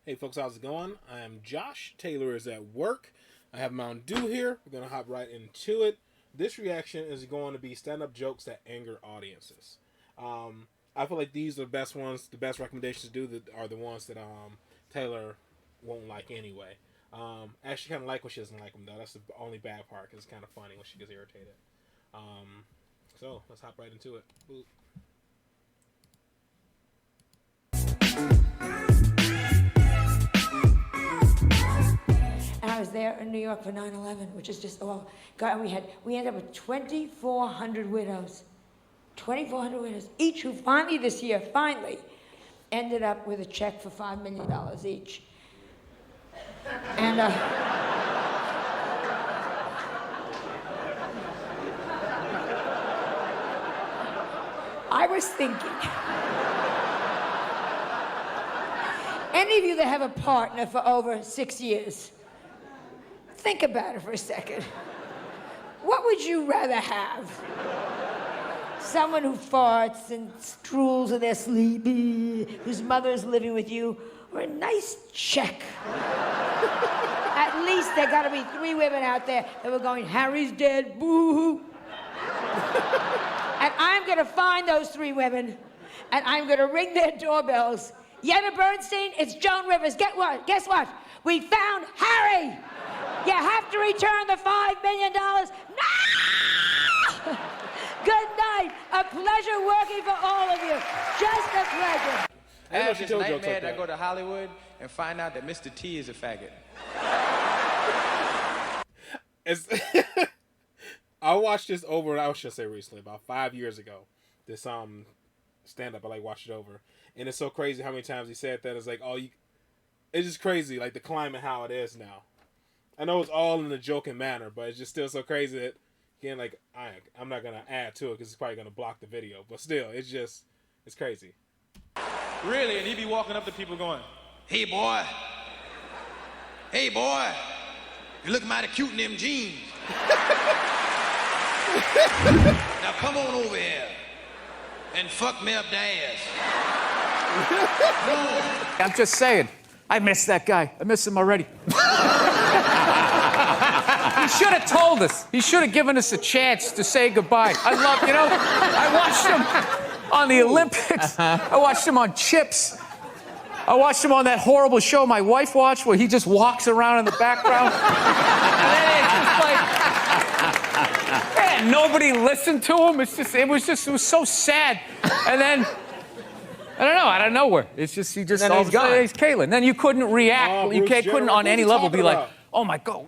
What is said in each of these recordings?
Hey folks, how's it going? I am Josh. Taylor is at work. I have Mountain Dew here. We're going to hop right into it. This reaction is going to be stand-up jokes that anger audiences. I feel like these are the best ones, the best recommendations to do that are the ones that Taylor won't like anyway. I actually kind of like when she doesn't like them, though. That's the only bad part, because it's kind of funny when she gets irritated. So, let's hop right into it. Boop. And I was there in New York for 9/11, which is just, oh, God, we ended up with 2,400 widows. 2,400 widows, each who finally this year, ended up with a check for $5 million each. And, I was thinking, any of you that have a partner for over 6 years, think about it for a second. What would you rather have? Someone who farts and stools in their sleep, whose mother is living with you, or a nice check? At least there gotta be 3 women out there that were going, Harry's dead, boo-hoo. And I'm gonna find those 3 women, and I'm gonna ring their doorbells. Yenna Bernstein, it's Joan Rivers. Guess what? We found Harry! You have to return the $5 million. No! Good night. A pleasure working for all of you. Just a pleasure. I have this nightmare that I go to Hollywood and find out that Mr. T is a faggot. I watched this over, I should say recently, about 5 years ago. This stand-up, I watched it over. And it's so crazy how many times he said that. It's like, it's just crazy, like the climate, how it is now. I know it's all in a joking manner, but it's just still so crazy that, again, like, I'm not going to add to it because it's probably going to block the video. But still, it's crazy. Really? And he be walking up to people going, Hey, boy. Hey, boy. You look mighty cute in them jeans. Now come on over here and fuck me up the ass. I'm just saying, I miss that guy. I miss him already. He should have told us. He should have given us a chance to say goodbye. I watched him on the Olympics. I watched him on Chips. I watched him on that horrible show my wife watched where he just walks around in the background. And nobody listened to him. It was so sad. And then, I don't know, out of nowhere. He just he's Caitlyn. Then you couldn't react. You couldn't on any level be like, oh my God,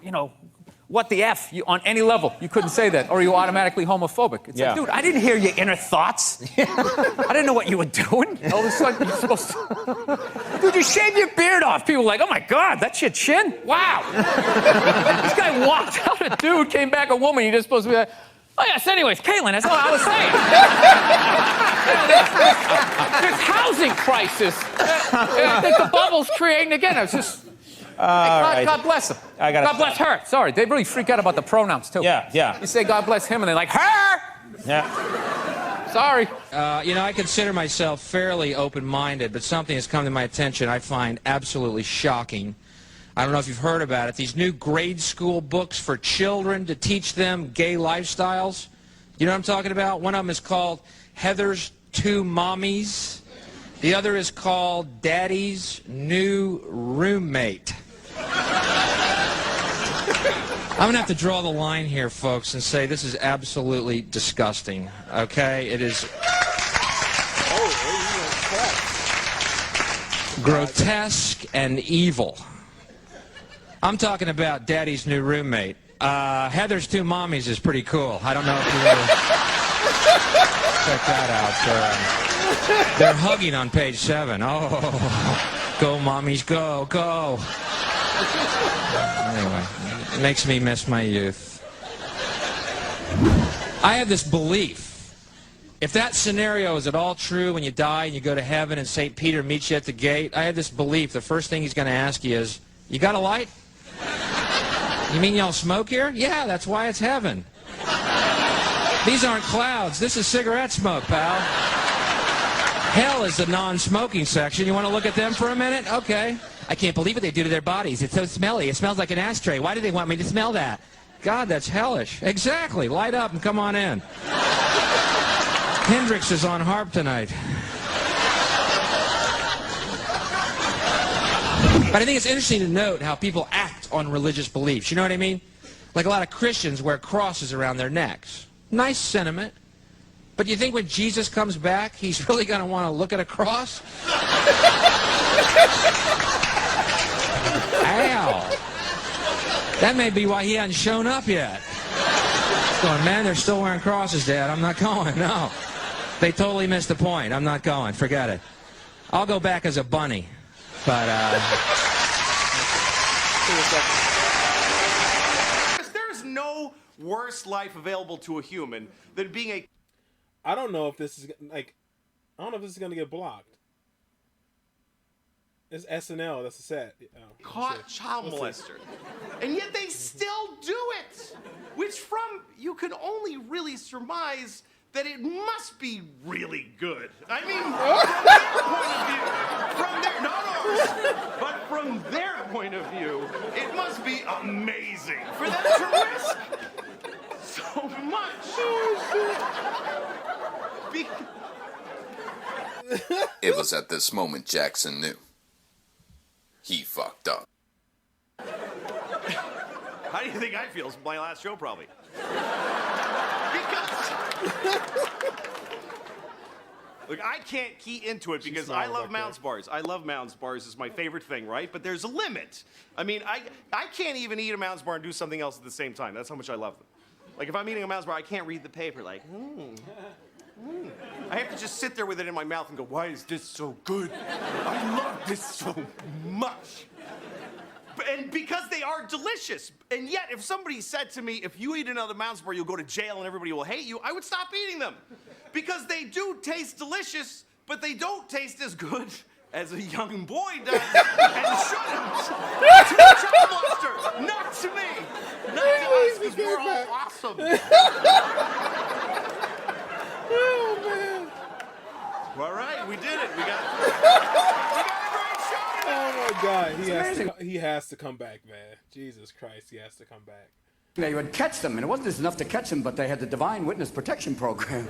what the F, on any level. You couldn't say that, or you're automatically homophobic. It's like, dude, I didn't hear your inner thoughts. I didn't know what you were doing. All of a sudden, you're supposed to... Dude, you shave your beard off. People are like, oh my God, that's your chin? Wow. This guy walked out a dude, came back a woman, you're just supposed to be like, oh yes, anyways, Caitlyn, that's what I was saying. This housing crisis. I think the bubble's creating again. It's just... God bless him. God bless her. Sorry, they really freak out about the pronouns, too. Yeah. You say God bless him, and they're like, her! Yeah. Sorry. I consider myself fairly open-minded, but something has come to my attention I find absolutely shocking. I don't know if you've heard about it. These new grade school books for children to teach them gay lifestyles. You know what I'm talking about? One of them is called Heather's Two Mommies. The other is called Daddy's New Roommate. I'm going to have to draw the line here, folks, and say this is absolutely disgusting, okay? It is grotesque and evil. I'm talking about Daddy's New Roommate. Heather's Two Mommies is pretty cool. I don't know if you ever check that out. They're hugging on page 7. Oh, go, mommies, go, go. Anyway, it makes me miss my youth. I have this belief. If that scenario is at all true when you die and you go to heaven and St. Peter meets you at the gate, I have this belief the first thing he's going to ask you is, you got a light? You mean y'all smoke here? Yeah, that's why it's heaven. These aren't clouds. This is cigarette smoke, pal. Hell is the non-smoking section. You want to look at them for a minute? Okay. I can't believe what they do to their bodies. It's so smelly. It smells like an ashtray. Why do they want me to smell that? God, that's hellish. Exactly. Light up and come on in. Hendrix is on harp tonight. But I think it's interesting to note how people act on religious beliefs. You know what I mean? Like a lot of Christians wear crosses around their necks. Nice sentiment. But you think when Jesus comes back, he's really going to want to look at a cross? Ow. That may be why he hasn't shown up yet. Going, man, they're still wearing crosses, Dad. I'm not going, no. They totally missed the point. I'm not going. Forget it. I'll go back as a bunny. But, There's no worse life available to a human than being a... I don't know if this is going to get blocked. It's SNL. That's a set. Caught child molester. And yet they still do it. Which you can only really surmise that it must be really good. I mean, from their point of view, from their point of view, it must be amazing for them to risk so much. It was at this moment Jackson knew. He fucked up. How do you think I feel? It's my last show, probably. Look, I can't key into it because I love Mounds bars. I love Mounds bars. It's my favorite thing, right? But there's a limit. I mean, I can't even eat a Mounds bar and do something else at the same time. That's how much I love them. Like, if I'm eating a Mounds bar, I can't read the paper like, I have to just sit there with it in my mouth and go, why is this so good? I love this so much. And because they are delicious. And yet, if somebody said to me, if you eat another Mounds bar, you'll go to jail and everybody will hate you, I would stop eating them. Because they do taste delicious, but they don't taste as good as a young boy does and shouldn't. To the child monster, not to me. Not to us, because we're all awesome. Oh, man. All right, we did it. We got a great show today. Oh, my God. He has to come back, man. Jesus Christ, he has to come back. They would catch them, and it wasn't just enough to catch them, but they had the Divine Witness Protection Program.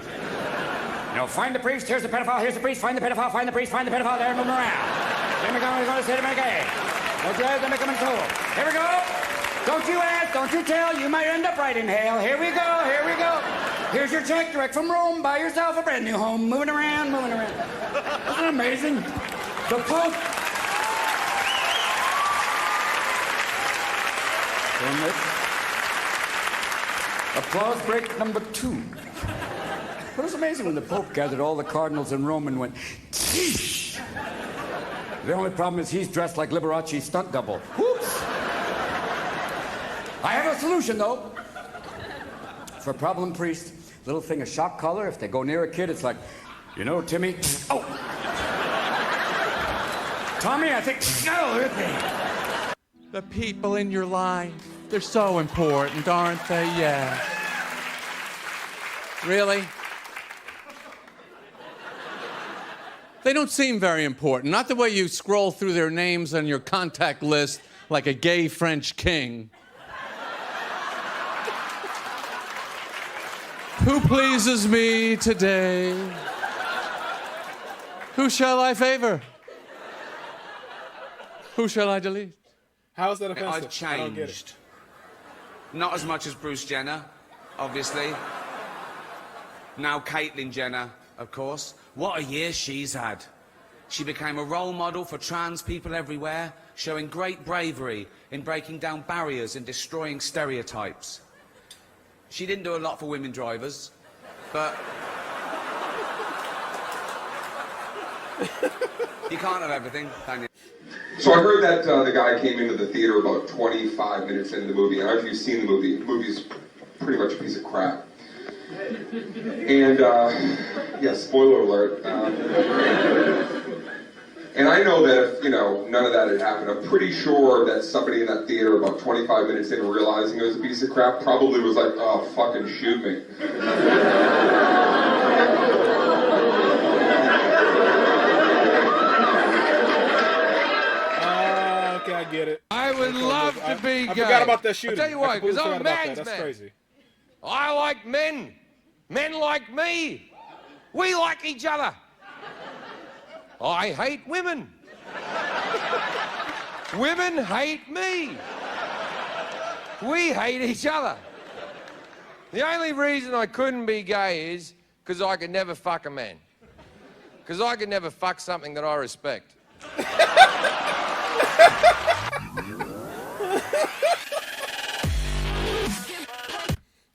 You know, find the priest, here's the pedophile, here's the priest, find the pedophile, find the priest, find the pedophile, there, move them around. Here we go, we're going to say to make gay. Don't you ask, they make them in cool. Here we go. Don't you ask, don't you tell, you might end up right in hell. Here we go, here we go. Here's your check direct from Rome. Buy yourself a brand new home. Moving around, moving around. Isn't it amazing? The Pope. Applause break number 2. But it's amazing when the Pope gathered all the cardinals in Rome and went, Teesh! The only problem is he's dressed like Liberace's stunt double. Whoops! I have a solution, though. For problem priest, little thing of shock collar. If they go near a kid, it's like, you know, Timmy. Oh! Tommy, I think. Oh, The people in your life, they're so important, aren't they? Yeah. Really? They don't seem very important. Not the way you scroll through their names on your contact list like a gay French king. Who pleases me today? Who shall I favor? Who shall I delete? How is that offensive? I've changed. Not as much as Bruce Jenner, obviously. Now Caitlyn Jenner, of course. What a year she's had. She became a role model for trans people everywhere, showing great bravery in breaking down barriers and destroying stereotypes. She didn't do a lot for women drivers, but... you can't have everything, can you? So I heard that the guy came into the theater about 25 minutes into the movie. I don't know if you've seen the movie. The movie's pretty much a piece of crap. And, yeah, spoiler alert. And I know that if, you know, none of that had happened, I'm pretty sure that somebody in that theater about 25 minutes in realizing it was a piece of crap probably was like, oh, fucking shoot me. Okay, I get it. I would love to be gay. I forgot about that shooting. I'll tell you why, because I'm a man's That's man. crazy. I like men. Men like me. We like each other. I hate women. Women hate me. We hate each other. The only reason I couldn't be gay is because I could never fuck a man. Because I could never fuck something that I respect.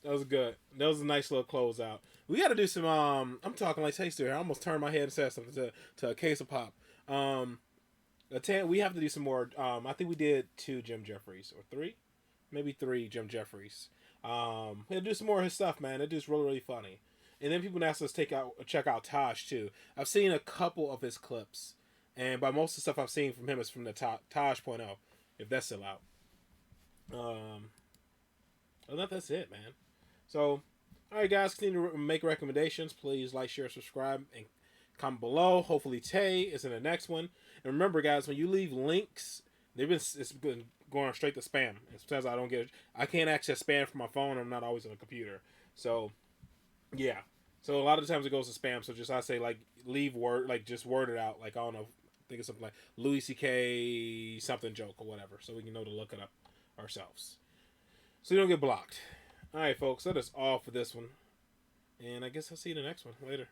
That was good. That was a nice little closeout. We got to do some. I'm talking like taster here. I almost turned my head and said something to a case of pop. We have to do some more. I think we did 2 Jim Jefferies or 3, maybe 3 Jim Jefferies. We'll do some more of his stuff, man. It's just really, really funny. And then people ask us to check out Taj too. I've seen a couple of his clips, and by most of the stuff I've seen from him is from the Taj.0, if that's still out. That's it, man. So, all right, guys, continue to make recommendations. Please like, share, subscribe, and comment below. Hopefully, Tay is in the next one. And remember, guys, when you leave links, it's been going straight to spam. It's because I can't access spam from my phone. I'm not always on a computer. So, yeah. So a lot of the times it goes to spam. So I say like leave word, like just word it out. Like I don't know, think of something like Louis C.K. something joke or whatever, so we can know to look it up ourselves. So you don't get blocked. All right, folks, that is all for this one. And I guess I'll see you in the next one. Later.